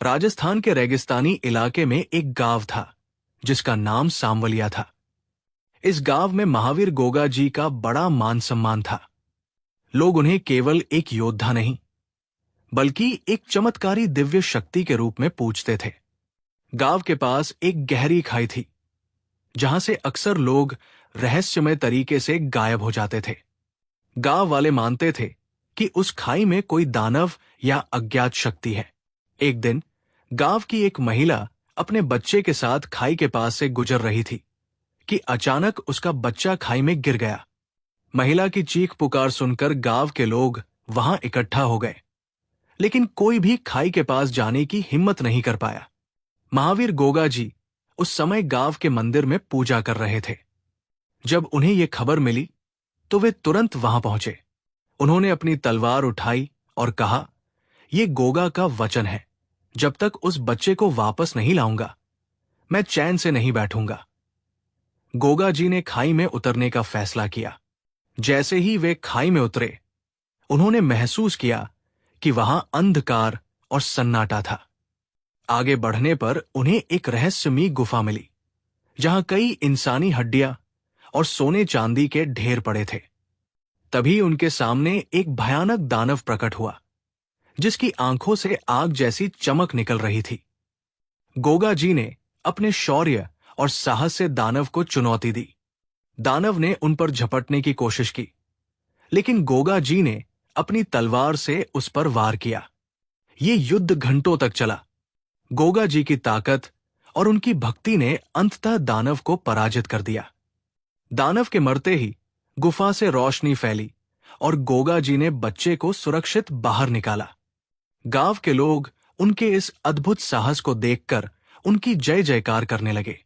राजस्थान के रेगिस्तानी इलाके में एक गांव था जिसका नाम सांवलिया था। इस गांव में महावीर गोगा जी का बड़ा मान सम्मान था। लोग उन्हें केवल एक योद्धा नहीं बल्कि एक चमत्कारी दिव्य शक्ति के रूप में पूजते थे। गांव के पास एक गहरी खाई थी जहां से अक्सर लोग रहस्यमय तरीके से गायब हो जाते थे। गांव वाले मानते थे कि उस खाई में कोई दानव या अज्ञात शक्ति है। एक दिन गांव की एक महिला अपने बच्चे के साथ खाई के पास से गुजर रही थी कि अचानक उसका बच्चा खाई में गिर गया। महिला की चीख पुकार सुनकर गांव के लोग वहां इकट्ठा हो गए, लेकिन कोई भी खाई के पास जाने की हिम्मत नहीं कर पाया। महावीर गोगा जी उस समय गांव के मंदिर में पूजा कर रहे थे। जब उन्हें यह खबर मिली तो वे तुरंत वहां पहुंचे। उन्होंने अपनी तलवार उठाई और कहा, यह गोगा का वचन है, जब तक उस बच्चे को वापस नहीं लाऊंगा मैं चैन से नहीं बैठूंगा। गोगा जी ने खाई में उतरने का फैसला किया। जैसे ही वे खाई में उतरे, उन्होंने महसूस किया कि वहां अंधकार और सन्नाटा था। आगे बढ़ने पर उन्हें एक रहस्यमयी गुफा मिली जहां कई इंसानी हड्डियां और सोने चांदी के ढेर पड़े थे। तभी उनके सामने एक भयानक दानव प्रकट हुआ जिसकी आंखों से आग जैसी चमक निकल रही थी। गोगा जी ने अपने शौर्य और साहस से दानव को चुनौती दी। दानव ने उन पर झपटने की कोशिश की, लेकिन गोगा जी ने अपनी तलवार से उस पर वार किया। ये युद्ध घंटों तक चला। गोगा जी की ताकत और उनकी भक्ति ने अंततः दानव को पराजित कर दिया। दानव के मरते ही गुफा से रोशनी फैली और गोगा जी ने बच्चे को सुरक्षित बाहर निकाला। गांव के लोग उनके इस अद्भुत साहस को देखकर उनकी जय जयकार करने लगे।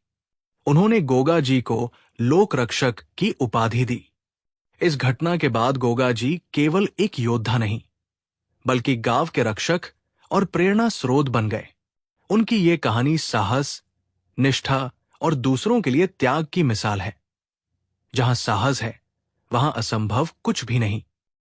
उन्होंने गोगा जी को लोक रक्षक की उपाधि दी। इस घटना के बाद गोगा जी केवल एक योद्धा नहीं बल्कि गांव के रक्षक और प्रेरणा स्रोत बन गए। उनकी ये कहानी साहस, निष्ठा और दूसरों के लिए त्याग की मिसाल है। जहां साहस है वहां असंभव कुछ भी नहीं।